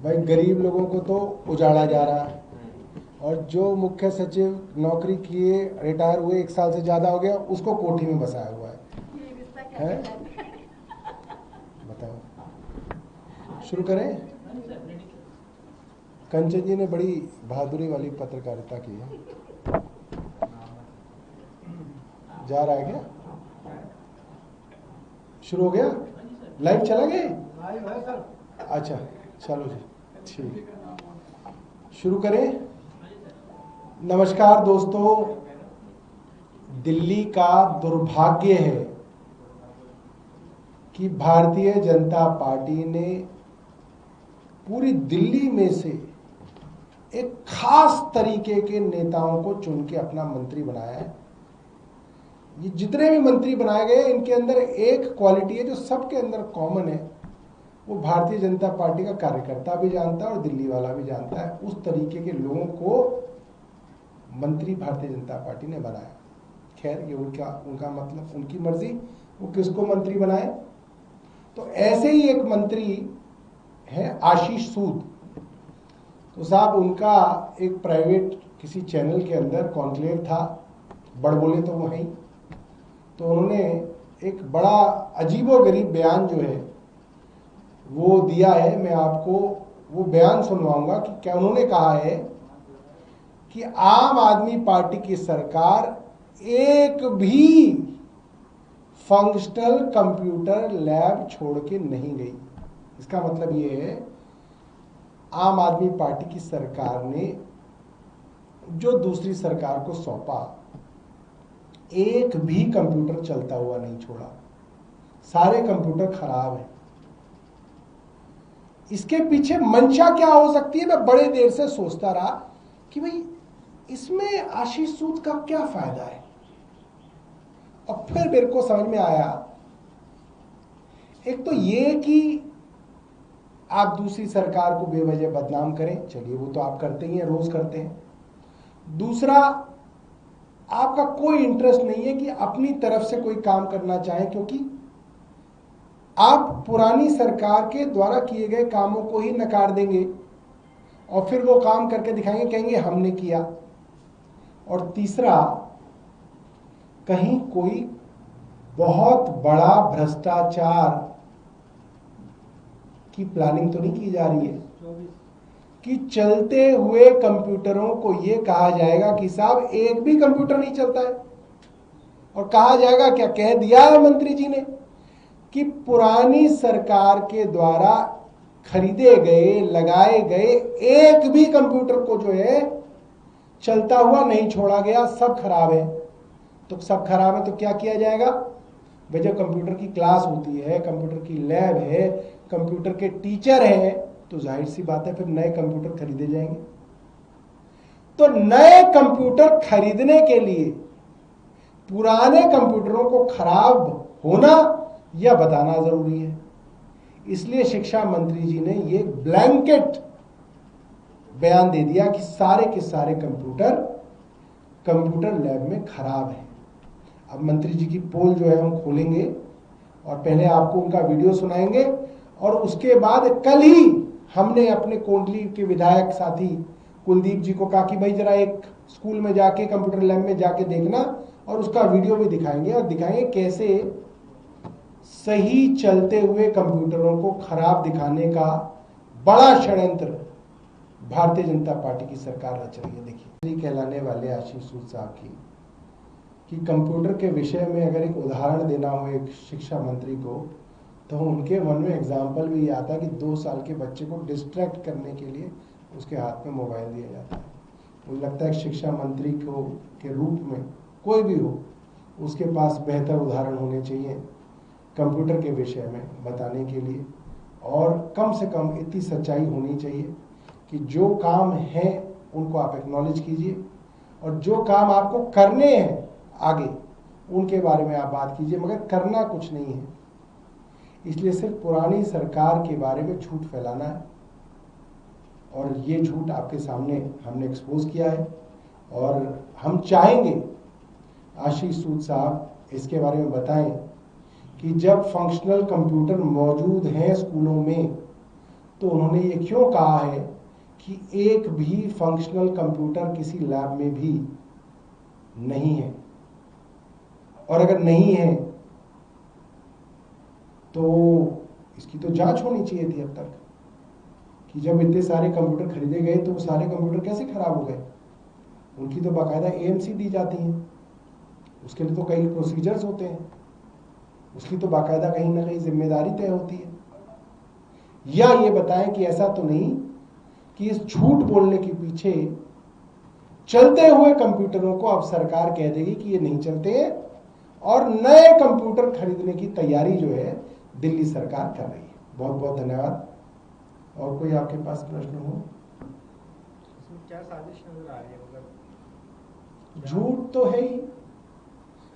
भाई गरीब लोगों को तो उजाड़ा जा रहा है, और जो मुख्य सचिव नौकरी किए रिटायर हुए 1 साल से ज़्यादा हो गया उसको कोठी में बसाया हुआ है? बताओ, शुरू करें। कंचन जी ने बड़ी बहादुरी वाली पत्रकारिता की है। जा रहा है क्या? शुरू हो गया? लाइव चला गया? अच्छा चलो जी, ठीक, शुरू करें। नमस्कार दोस्तों, दिल्ली का दुर्भाग्य है कि भारतीय जनता पार्टी ने पूरी दिल्ली में से एक खास तरीके के नेताओं को चुन के अपना मंत्री बनाया है। ये जितने भी मंत्री बनाए गए इनके अंदर एक क्वालिटी है जो सबके अंदर कॉमन है, वो भारतीय जनता पार्टी का कार्यकर्ता भी जानता है और दिल्ली वाला भी जानता है। उस तरीके के लोगों को मंत्री भारतीय जनता पार्टी ने बनाया। खैर ये उनका मतलब, उनकी मर्जी, वो किसको मंत्री बनाए। तो ऐसे ही एक मंत्री है आशीष सूद। तो साहब उनका एक प्राइवेट किसी चैनल के अंदर कॉन्क्लेव था, बड़बोले तो वो हैं, तो उन्होंने एक बड़ा अजीबोगरीब बयान जो है वो दिया है। मैं आपको वो बयान सुनवाऊंगा कि क्या उन्होंने कहा है कि आम आदमी पार्टी की सरकार एक भी फंक्शनल कंप्यूटर लैब छोड़ के नहीं गई। इसका मतलब ये है, आम आदमी पार्टी की सरकार ने जो दूसरी सरकार को सौंपा, एक भी कंप्यूटर चलता हुआ नहीं छोड़ा, सारे कंप्यूटर खराब हैं। इसके पीछे मंशा क्या हो सकती है? मैं बड़े देर से सोचता रहा कि भाई इसमें आशीष सूद का क्या फायदा है। और फिर मेरे को समझ में आया, एक तो ये कि आप दूसरी सरकार को बेवजह बदनाम करें, चलिए वो तो आप करते ही हैं, रोज करते हैं। दूसरा, आपका कोई इंटरेस्ट नहीं है कि अपनी तरफ से कोई काम करना चाहें, क्योंकि आप पुरानी सरकार के द्वारा किए गए कामों को ही नकार देंगे और फिर वो काम करके दिखाएंगे, कहेंगे हमने किया। और तीसरा, कहीं कोई बहुत बड़ा भ्रष्टाचार की प्लानिंग तो नहीं की जा रही है कि चलते हुए कंप्यूटरों को ये कहा जाएगा कि साहब एक भी कंप्यूटर नहीं चलता है, और कहा जाएगा, क्या कह दिया है मंत्री जी ने, कि पुरानी सरकार के द्वारा खरीदे गए, लगाए गए एक भी कंप्यूटर को जो है चलता हुआ नहीं छोड़ा गया, सब खराब है। तो सब खराब है तो क्या किया जाएगा? वे जब कंप्यूटर की क्लास होती है, कंप्यूटर की लैब है, कंप्यूटर के टीचर हैं, तो जाहिर सी बात है फिर नए कंप्यूटर खरीदे जाएंगे। तो नए कंप्यूटर खरीदने के लिए पुराने कंप्यूटरों को खराब होना यह बताना जरूरी है। इसलिए शिक्षा मंत्री जी ने ये ब्लैंकेट बयान दे दिया कि सारे के सारे कंप्यूटर लैब में खराब है। अब मंत्री जी की पोल जो है हम खोलेंगे और पहले आपको उनका वीडियो सुनाएंगे, और उसके बाद कल ही हमने अपने कोंडली के विधायक साथी कुलदीप जी को कहा कि भाई जरा एक स्कूल में जाके, कंप्यूटर लैब में जाके देखना, और उसका वीडियो भी दिखाएंगे और दिखाएंगे कैसे सही चलते हुए कंप्यूटरों को खराब दिखाने का बड़ा षड्यंत्र भारतीय जनता पार्टी की सरकार रच रही है। देखिए, कहलाने वाले आशीष सूद साहब की कि कंप्यूटर के विषय में अगर एक उदाहरण देना हो एक शिक्षा मंत्री को, तो उनके मन में एग्जाम्पल भी आता है कि 2 साल के बच्चे को डिस्ट्रैक्ट करने के लिए उसके हाथ में मोबाइल दिया जाता है। मुझे लगता है शिक्षा मंत्री को के रूप में कोई भी हो, उसके पास बेहतर उदाहरण होने चाहिए कंप्यूटर के विषय में बताने के लिए, और कम से कम इतनी सच्चाई होनी चाहिए कि जो काम है उनको आप एक्नॉलेज कीजिए, और जो काम आपको करने हैं आगे उनके बारे में आप बात कीजिए, मगर करना कुछ नहीं है। इसलिए सिर्फ पुरानी सरकार के बारे में झूठ फैलाना है, और ये झूठ आपके सामने हमने एक्सपोज किया है। और हम चाहेंगे आशीष सूद साहब इसके बारे में बताएं कि जब फंक्शनल कंप्यूटर मौजूद हैं स्कूलों में, तो उन्होंने ये क्यों कहा है कि एक भी फंक्शनल कंप्यूटर किसी लैब में भी नहीं है, और अगर नहीं है तो इसकी तो जांच होनी चाहिए थी अब तक कि जब इतने सारे कंप्यूटर खरीदे गए तो वो सारे कंप्यूटर कैसे खराब हो गए। उनकी तो बाकायदा एएमसी दी जाती है, उसके लिए तो कई प्रोसीजर्स होते हैं, उसकी तो बाकायदा कहीं ना कहीं जिम्मेदारी तय होती है। या ये बताएं कि ऐसा तो नहीं कि इस झूठ बोलने के पीछे चलते हुए कंप्यूटरों को अब सरकार कह देगी कि ये नहीं चलते हैं और नए कंप्यूटर खरीदने की तैयारी जो है दिल्ली सरकार कर रही है। बहुत बहुत धन्यवाद। और कोई आपके पास प्रश्न हो? क्या साजिश नजर आ रही है? मतलब झूठ तो है ही,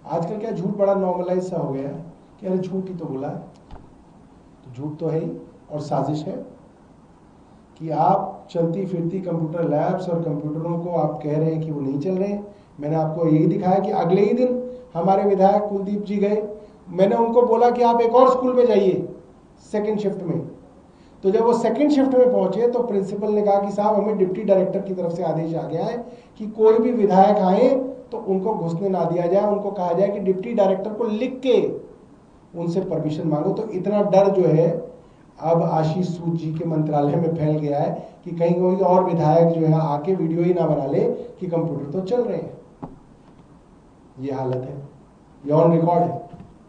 आजकल क्या झूठ बड़ा नॉर्मलाइज सा हो गया है कि अरे झूठ ही तो बोला है, तो झूठ तो है ही। और साजिश है कि आप चलती फिरती कंप्यूटर लैब्स और कंप्यूटरों को आप कह रहे हैं कि वो नहीं चल रहे हैं। मैंने आपको यही दिखाया कि अगले ही दिन हमारे विधायक कुलदीप जी गए, मैंने उनको बोला कि आप एक और स्कूल में जाइए सेकंड शिफ्ट में। तो जब वो सेकंड शिफ्ट में पहुंचे तो प्रिंसिपल ने कहा कि साहब हमें डिप्टी डायरेक्टर की तरफ से आदेश आ गया है कि कोई भी विधायक आए तो उनको घुसने ना दिया जाए, उनको कहा जाए कि डिप्टी डायरेक्टर को लिख के उनसे परमिशन मांगो। तो इतना डर जो है अब आशीष सूद जी के मंत्रालय में फैल गया है कि कहीं कोई और विधायक जो है आके वीडियो ही ना बना ले कि कंप्यूटर तो चल रहे हैं। ये हालत है, ये ऑन रिकॉर्ड है।